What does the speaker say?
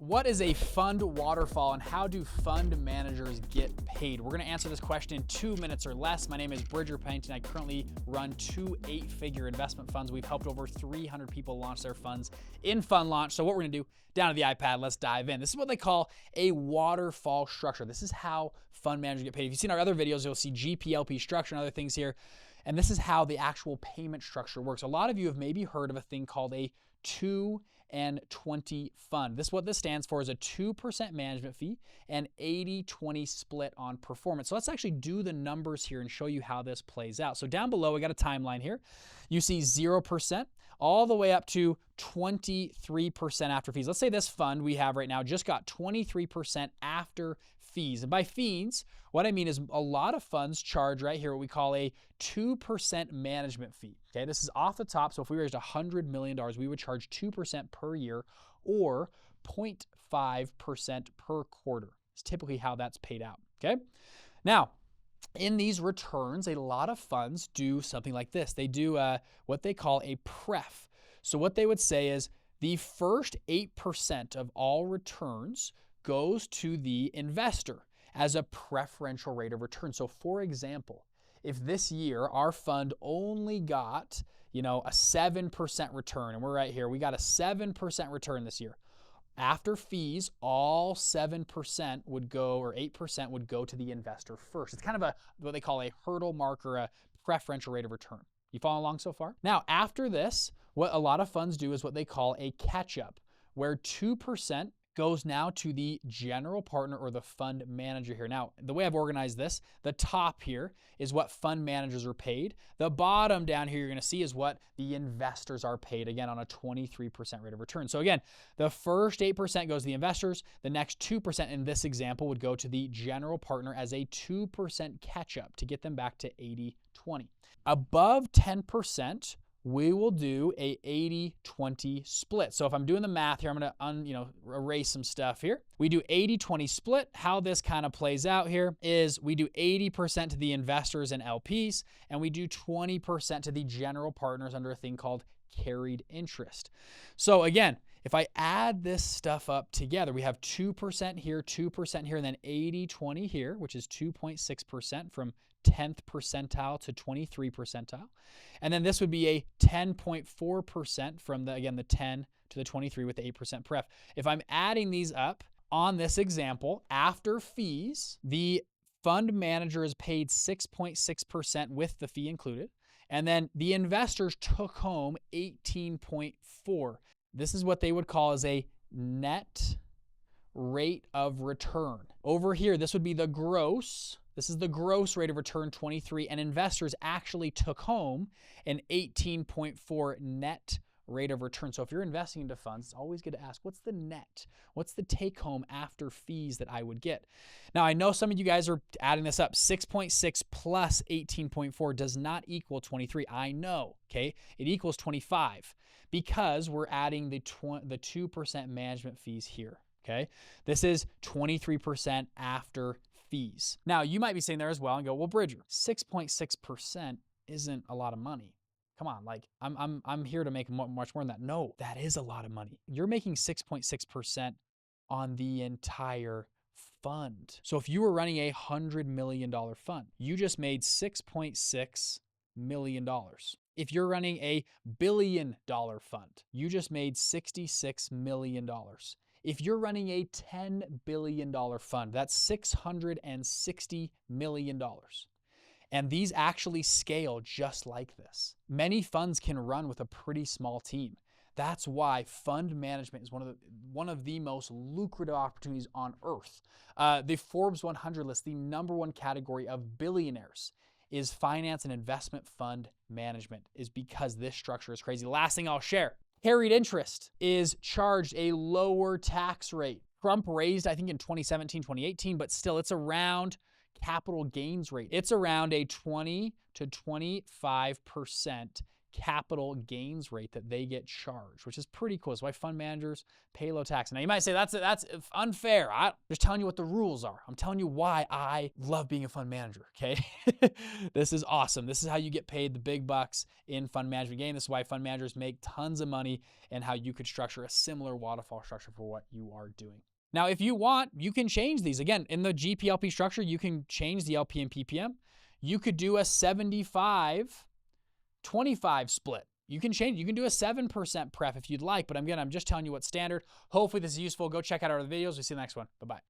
What is a fund waterfall and how do fund managers get paid? We're gonna answer this question in 2 minutes or less. My name is Bridger Pennington. I currently run 2 8-figure investment funds. We've helped over 300 people launch their funds in Fund Launch. So what we're gonna do, down to the iPad, let's dive in. This is what they call a waterfall structure. This is how fund managers get paid. If you've seen our other videos, you'll see GPLP structure and other things here. And this is how the actual payment structure works. A lot of you have maybe heard of a thing called a 2 and 20 fund. What this stands for is a 2% management fee and 80-20 split on performance. So let's actually do the numbers here and show you how this plays out. So down below, we got a timeline here. You see 0% all the way up to 23% after fees. Let's say this fund we have right now just got 23% after fees. And by fees, what I mean is a lot of funds charge right here what we call a 2% management fee. Okay, this is off the top. So if we raised $100 million, we would charge 2% per year or 0.5% per quarter. It's typically how that's paid out. Okay, now in these returns, a lot of funds do something like this. They do what they call a Pref. So what they would say is the first 8% of all returns goes to the investor as a preferential rate of return. So for example, if this year our fund only got, a 7% return, and we're right here, we got a 7% return this year. After fees, all 7% would go, or 8% would go to the investor first. It's kind of what they call a hurdle mark or a preferential rate of return. You follow along so far? Now, after this, what a lot of funds do is what they call a catch-up, where 2% goes now to the general partner or the fund manager here. Now, the way I've organized this, the top here is what fund managers are paid. The bottom down here you're going to see is what the investors are paid, again, on a 23% rate of return. So again, the first 8% goes to the investors. The next 2% in this example would go to the general partner as a 2% catch-up to get them back to 80-20. Above 10%, we will do a 80-20 split. So if I'm doing the math here, I'm going to erase some stuff here. We do 80-20 split. How this kind of plays out here is we do 80% to the investors and LPs, and we do 20% to the general partners under a thing called carried interest. So again, if I add this stuff up together, we have 2% here, 2% here, and then 80-20 here, which is 2.6% from 10th percentile to 23 percentile. And then this would be a 10.4% from the 10 to the 23 with the 8% pref. If I'm adding these up on this example, after fees, the fund manager is paid 6.6% with the fee included. And then the investors took home 18.4. This is what they would call as a net rate of return. Over here, this would be the gross. This is the gross rate of return, 23, and investors actually took home an 18.4 net rate of return. So if you're investing into funds, it's always good to ask, what's the net? What's the take home after fees that I would get? Now, I know some of you guys are adding this up. 6.6 plus 18.4 does not equal 23. I know, okay? It equals 25 because we're adding the 2% management fees here, okay? This is 23% after fees. Now, you might be sitting there as well and go, well, Bridger, 6.6% isn't a lot of money. Come on, like I'm here to make much more than that. No, that is a lot of money. You're making 6.6% on the entire fund. So if you were running a $100 million fund, you just made $6.6 million. If you're running a $1 billion fund, you just made $66 million. If you're running a $10 billion fund, that's $660 million. And these actually scale just like this. Many funds can run with a pretty small team. That's why fund management is one of the most lucrative opportunities on earth. The Forbes 100 list, the #1 category of billionaires is finance and investment fund management, is because this structure is crazy. Last thing I'll share. Carried interest is charged a lower tax rate. Trump raised, I think, in 2017, 2018, but still it's around capital gains rate. It's around a 20 to 25% capital gains rate that they get charged, which is pretty cool. That's why fund managers pay low tax. Now you might say that's unfair. I'm just telling you what the rules are. I'm telling you why I love being a fund manager, okay? This is awesome. This is how you get paid the big bucks in fund management game. This is why fund managers make tons of money, and how you could structure a similar waterfall structure for what you are doing. Now, if you want, you can change these. Again, in the GPLP structure, you can change the LP and PPM. You could do a 75-25 split. You can change. You can do a 7% pref if you'd like, but again, I'm just telling you what's standard. Hopefully this is useful. Go check out our other videos. We'll see you in the next one. Bye-bye.